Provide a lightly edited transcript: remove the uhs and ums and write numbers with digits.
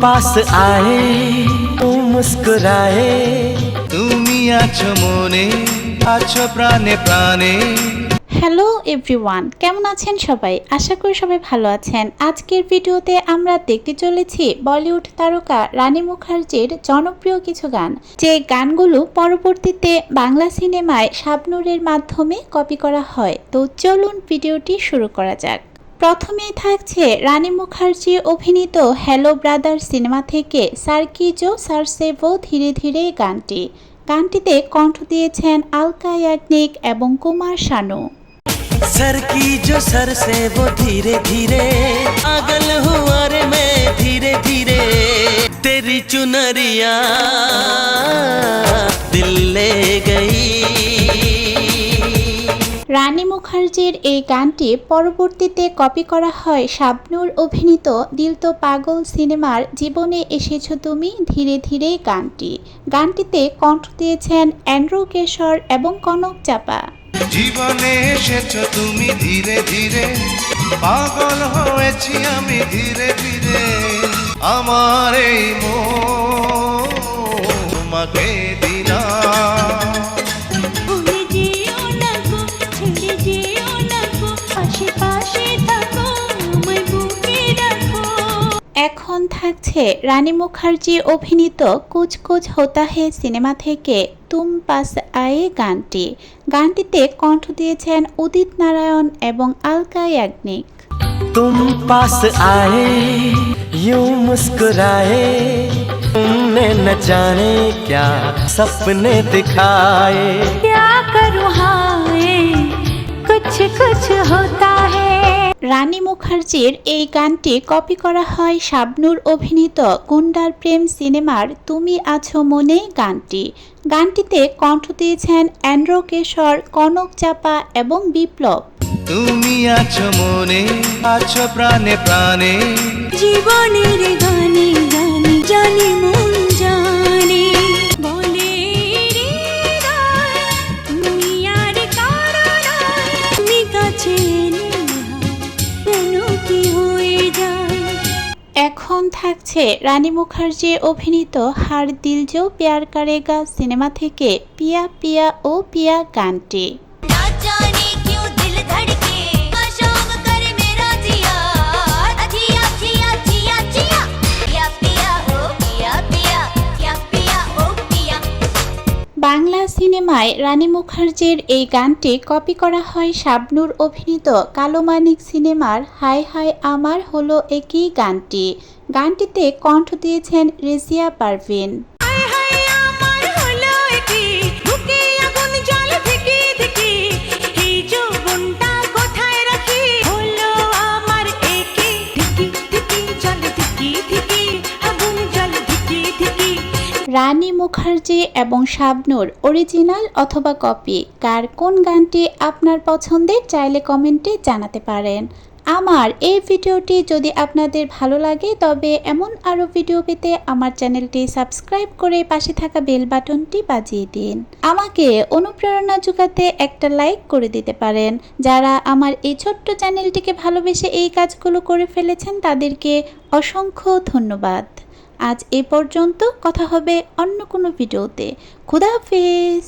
पास आए मुस्कुराए তুমি আছো মনে আছো প্রাণে প্রাণে। হ্যালো এভরিওয়ান, কেমন আছেন সবাই? আশা করি সবাই ভালো আছেন। আজকের ভিডিওতে আমরা দেখতে চলেছি বলিউড তারকা রানী মুখার্জির জনপ্রিয় কিছু গান, যে গানগুলো পরবর্তীতে বাংলা সিনেমায় শাবনূরের মাধ্যমে কপি করা হয়। তো চলুন ভিডিওটি শুরু করা যাক। প্রথমেই থাকছে রানী মুখার্জি অভিনীত হ্যালো ব্রাদার সিনেমা থেকে সার্কিজো সারসেভো ধীরে ধীরে গানটিতে কণ্ঠ দিয়েছেন আলকা ইয়াগনিক এবং কুমার শানু। सर की जो सर से वो धीरे धीरे पागल हुआ रे मैं धीरे धीरे तेरी चुनरिया दिल ले गई। রানী মুখার্জির এই গানটি পরবর্তীতে কপি করা হয় শাবনূর অভিনীত দিল তো পাগল সিনেমার জীবনে এসেছো তুমি ধীরে ধীরে গানটিতে কণ্ঠ দিয়েছেন অ্যান্ড্রু কিশোর এবং কনক চাপা। জীবনে এসেছো তুমি ধীরে ধীরে পাগল হয়েছি আমি ধীরে ধীরে আমার এই মন তোমাকে দিলাম। এখন থাকছে রানী মুখার্জি অভিনীত কুছ কুছ হোতা হে সিনেমা থেকে তুম পাস আয়ে গানটিতে কণ্ঠ দিয়েছেন উদিত নারায়ণ এবং আলকা ইয়াগনিক। तुम पास आए यूं मुस्कुराए तुमने न जाने क्या सपने दिखाए क्या करूं हाय कुछ कुछ होता है। রানী মুখার্জির এই গানটি কপি করা হয় শাবনূর অভিনীত গুন্ডার প্রেম সিনেমার তুমি আছো মনে গানটিতে কণ্ঠ দিয়েছেন অ্যান্ড্রু কিশোর, কনক চাপা এবং বিপ্লব। তুমি আছো মনে আছো প্রাণে প্রাণে জীবনের গানে গানে জানি মন জানে বলে তুমি আর কারণ তুমি কাছে এখন থাকছে রানী মুখার্জি অভিনীত হার দিল জো প্যার করেগা সিনেমা থেকে পিয়া পিয়া ও পিয়া গানটি। বাংলা সিনেমায় রানী মুখার্জির এই গানটি কপি করা হয় শাবনূর অভিনীত কালো মানিক সিনেমার হায় হায় আমার হলো একই গানটিতে কণ্ঠ দিয়েছেন রেজিয়া পারভিন। রানী মুখার্জি এবং শাবনূর অরিজিনাল অথবা কপি, কার কোন গানটি আপনার পছন্দের চাইলে কমেন্টে জানাতে পারেন। আমার এই ভিডিওটি যদি আপনাদের ভালো লাগে তবে এমন আরও ভিডিও পেতে আমার চ্যানেলটি সাবস্ক্রাইব করে পাশে থাকা বেল বাটনটি বাজিয়ে দিন। আমাকে অনুপ্রেরণা যোগাতে একটা লাইক করে দিতে পারেন। যারা আমার এই ছোট্ট চ্যানেলটিকে ভালোবেসে এই কাজগুলো করে ফেলেছেন তাদেরকে অসংখ্য ধন্যবাদ। আজ এ পর্যন্ত, কথা হবে অন্য কোনো ভিডিওতে। খুদা হাফেজ।